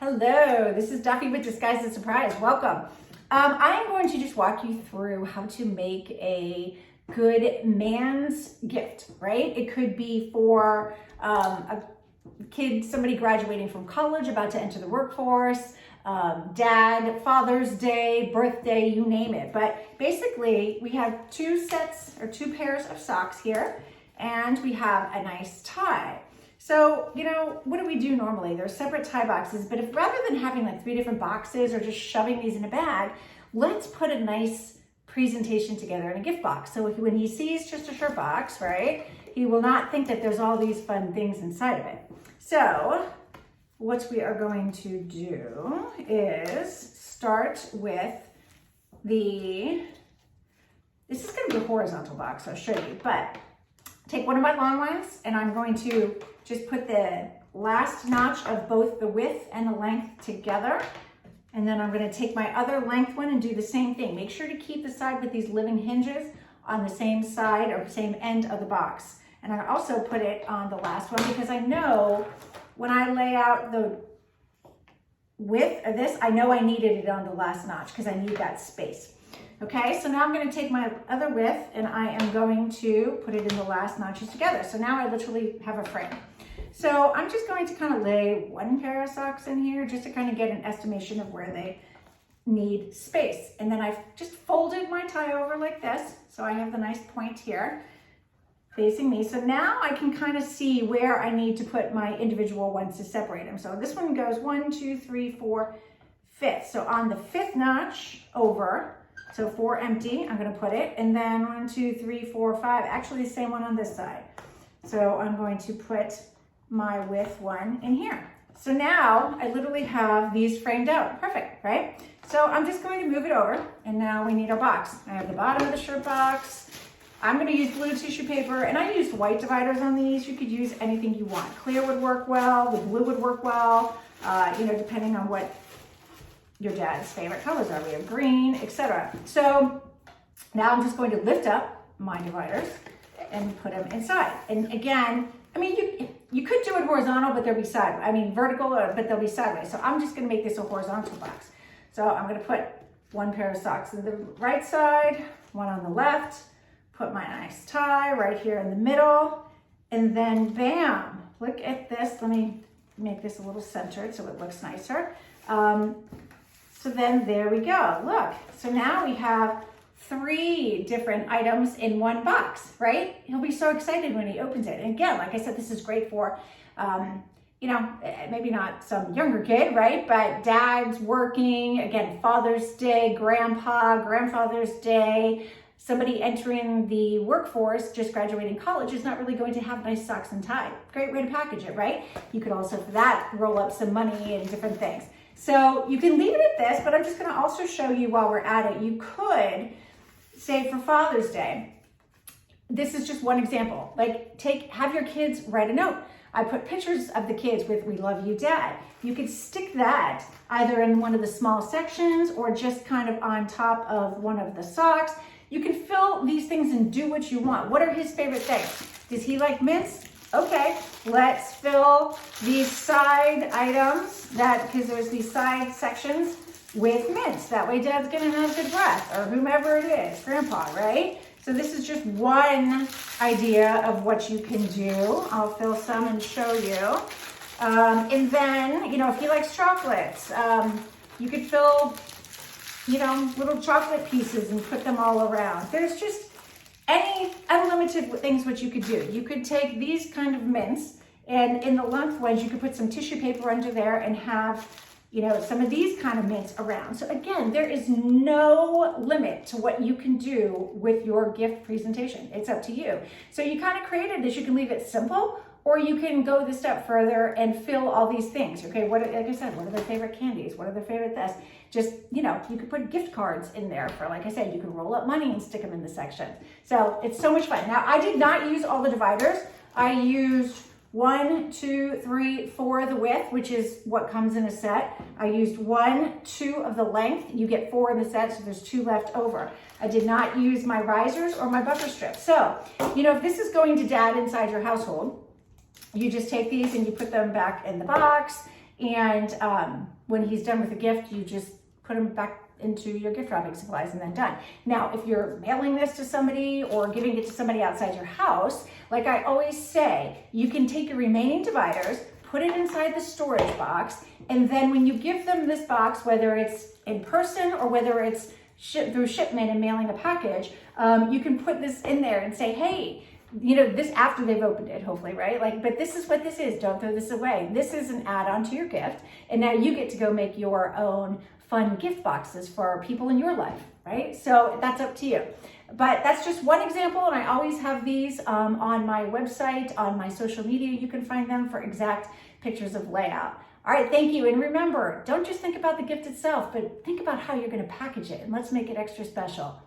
Hello, this is Duffy with Disguise and Surprise. Welcome. I am going to just walk you through how to make a good man's gift, right? It could be for a kid, somebody graduating from college, about to enter the workforce, dad, Father's Day, birthday, you name it. But basically, we have two pairs of socks here, and we have a nice tie. So, what do we do normally? There's separate tie boxes, but if rather than having like 3 different boxes or just shoving these in a bag, let's put a nice presentation together in a gift box. So when he sees just a shirt box, right, he will not think that there's all these fun things inside of it. So what we are going to do is start with this is going to be a horizontal box, I'll show you, but take one of my long ones and I'm going to just put the last notch of both the width and the length together. And then I'm going to take my other length one and do the same thing. Make sure to keep the side with these living hinges on the same side or same end of the box. And I also put it on the last one because I know when I lay out the width of this, I know I needed it on the last notch because I need that space. Okay, so now I'm going to take my other width and I am going to put it in the last notches together. So now I literally have a frame. So I'm just going to kind of lay one pair of socks in here just to kind of get an estimation of where they need space. And then I've just folded my tie over like this. So I have the nice point here facing me. So now I can kind of see where I need to put my individual ones to separate them. So this one goes 1, 2, 3, 4, 5th. So on the 5th notch over, so 4 empty, I'm going to put it. And then 1, 2, 3, 4, 5, actually the same one on this side. So I'm going to put my width one in here. So now I literally have these framed out. Perfect, right? So I'm just going to move it over and now we need our box. I have the bottom of the shirt box. I'm going to use blue tissue paper and I used white dividers on these. You could use anything you want. Clear would work well, the blue would work well, depending on what your dad's favorite colors are. We have green, etc. So now I'm just going to lift up my dividers and put them inside. And again, I mean, you could do it horizontal, but they'll be sideways. I mean, vertical, but they'll be sideways. So I'm just going to make this a horizontal box. So I'm going to put one pair of socks on the right side, one on the left, put my nice tie right here in the middle, and then bam, look at this. Let me make this a little centered so it looks nicer. So then there we go. Look, so now we have 3 different items in one box, right? He'll be so excited when he opens it. And again, like I said, this is great for, maybe not some younger kid, right? But dad's working, again, Father's Day, grandfather's day, somebody entering the workforce, just graduating college, is not really going to have nice socks and tie. Great way to package it, right? You could also, for that, roll up some money and different things. So you can leave it at this, but I'm just gonna also show you while we're at it, you could say for Father's Day, this is just one example. Like have your kids write a note. I put pictures of the kids with "We love you, Dad." You could stick that either in one of the small sections or just kind of on top of one of the socks. You can fill these things and do what you want. What are his favorite things? Does he like mints? Okay, let's fill these side items because there's these side sections with mints. That way Dad's gonna have good breath, or whomever it is, Grandpa, right? So this is just one idea of what you can do. I'll fill some and show you. And then, if he likes chocolates, you could fill, little chocolate pieces and put them all around. There's just any unlimited things what you could do. You could take these kind of mints and in the lengthwise, you could put some tissue paper under there and have some of these kind of mints around. So again, there is no limit to what you can do with your gift presentation. It's up to you. So you kind of created this. You can leave it simple, or you can go the step further and fill all these things. Okay, like I said, what are their favorite candies? What are their favorite this? Just, you could put gift cards in there for, like I said, you can roll up money and stick them in the section. So it's so much fun. Now, I did not use all the dividers. I used 1, 2, 3, 4 of the width, which is what comes in a set. I used 1, 2 of the length. You get 4 in the set, so there's 2 left over. I did not use my risers or my buffer strips. So, if this is going to Dad inside your household, you just take these and you put them back in the box. And when he's done with the gift, you just put him back into your gift wrapping supplies and then done. Now, if you're mailing this to somebody or giving it to somebody outside your house, like I always say, you can take your remaining dividers, put it inside the storage box, and then when you give them this box, whether it's in person or whether it's through shipment and mailing a package, you can put this in there and say, hey, you know, this after they've opened it, hopefully, right? Like, but this is what this is. Don't throw this away. This is an add-on to your gift. And now you get to go make your own fun gift boxes for people in your life, right? So that's up to you. But that's just one example, and I always have these on my website, on my social media. You can find them for exact pictures of layout. All right, thank you. And remember, don't just think about the gift itself, but think about how you're going to package it, and let's make it extra special.